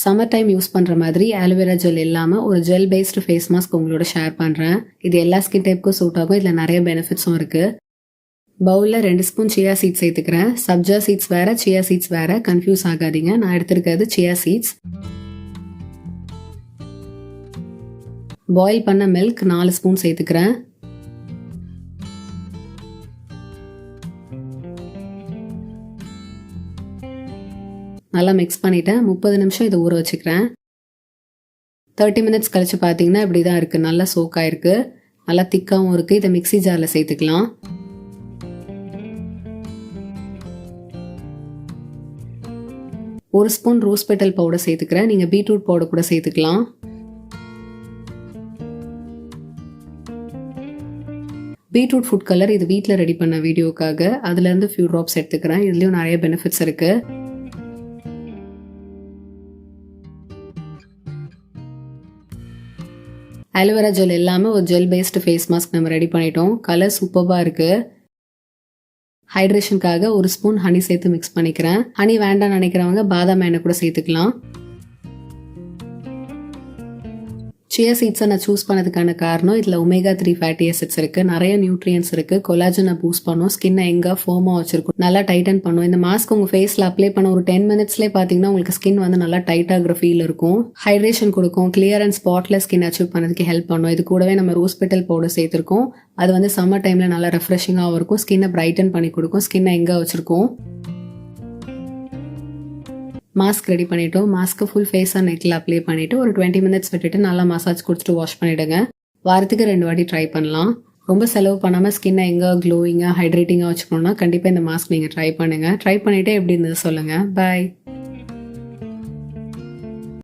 Summer time use பண்ணுற மாதிரி aloe vera gel இல்லாமல் ஒரு ஜெல் பேஸ்டு ஃபேஸ் மாஸ்க் உங்களோட ஷேர் பண்ணுறேன். இது எல்லா ஸ்கின் டைப்புக்கும் சூட் ஆகும். இதில் நிறைய பெனிஃபிட்ஸும் இருக்குது. பவுலில் 2 ஸ்பூன் சியா சீட்ஸ் சேர்த்துக்கிறேன். சப்ஜா சீட்ஸ் வேறு, சியா சீட்ஸ் வேறு, கன்ஃபியூஸ் ஆகாதீங்க. நான் எடுத்துருக்கிறது சியா சீட்ஸ். பாயில் பண்ண மில்க் 4 ஸ்பூன் சேர்த்துக்கிறேன். நல்லா மிக்ஸ் பண்ணிவிட்டேன். 30 நிமிஷம் இதை ஊற வச்சுக்கிறேன். 30 மினிட்ஸ் கழிச்சு பார்த்தீங்கன்னா இப்படி தான் இருக்குது. நல்லா சோக் ஆயிருக்கு, நல்லா திக்காகவும் இருக்குது. இதை மிக்ஸி ஜாரில் சேர்த்துக்கலாம். ஒரு ஸ்பூன் ரோஸ் பெட்டல் பவுடர் சேர்த்துக்கிறேன். நீங்கள் பீட்ரூட் பவுடர் கூட சேர்த்துக்கலாம். பீட்ரூட் ஃபுட் கலர் இது வீட்டில் ரெடி பண்ண வீடியோக்காக. அதுலேருந்து ஃபியூ ட்ராப்ஸ் எடுத்துக்கிறேன். இதுலேயும் நிறைய பெனிஃபிட்ஸ் இருக்குது. ஆலோவேரா ஜெல் இல்லாமல் ஒரு ஜெல் பேஸ்டு ஃபேஸ் மாஸ்க் நம்ம ரெடி பண்ணிட்டோம். கலர் சூப்பராக இருக்குது. ஹைட்ரேஷனுக்காக ஒரு ஸ்பூன் ஹனி சேர்த்து மிக்ஸ் பண்ணிக்கிறேன். ஹனி வேண்டாம்னு நினைக்கிறவங்க பாதாம் எண்ணெய் கூட சேர்த்துக்கலாம். சியா சீட்ஸை நான் சூஸ் பண்ணதுக்கான காரணம் இதில் ஒமேகா 3 ஃபேட்டி ஆசிட்ஸ் இருக்குது, நிறைய நியூட்ரியன்ஸ் இருக்குது, கொலாஜனை பூஸ்ட் பண்ணும், ஸ்கின்னை எங்கே ஃபோமாக வச்சிருக்கும், நல்லா டைட்டன் பண்ணும். இந்த மாஸ்க் உங்கள் ஃபேஸில் அப்ளை பண்ண ஒரு 10 மினிட்ஸ்லேயே பார்த்தீங்கன்னா உங்களுக்கு ஸ்கின் வந்து நல்லா டைட் ஆகிற ஃபீல் இருக்கும். ஹைட்ரேஷன் கொடுக்கும், clear and spotless skin achieve பண்ணதுக்கு ஹெல்ப் பண்ணும். இது கூடவே நம்ம ரோஸ் பெட்டல் பவுடர் சேர்த்துருக்கோம். அது வந்து சம்மர் டைமில் நல்லா ரெஃப்ரெஷிங்காகவும் இருக்கும், ஸ்கின்னை பிரைட்டன் பண்ணி கொடுக்கும், ஸ்கின்னை எங்கே வச்சிருக்கோம். மாஸ்க் ரெடி பண்ணிட்டோம். மாஸ்க்கு ஃபுல் ஃபேஸ் அண்ட் நெக்கில் அப்ளை பண்ணிவிட்டு ஒரு 20 மினிட்ஸ் விட்டுட்டு நல்லா மசாஜ் கொடுத்துட்டு வாஷ் பண்ணிவிடுங்க. வாரத்துக்கு 2 வாட்டி ட்ரை பண்ணலாம். ரொம்ப செலவு பண்ணாமல் ஸ்கின்னை எங்கே க்ளோயிங்காக ஹைட்ரேட்டிங்காக வச்சுக்கணுன்னா கண்டிப்பாக இந்த மாஸ்க் நீங்கள் ட்ரை பண்ணுங்கள். ட்ரை பண்ணிவிட்டு எப்படி இருந்தது சொல்லுங்கள். பாய்.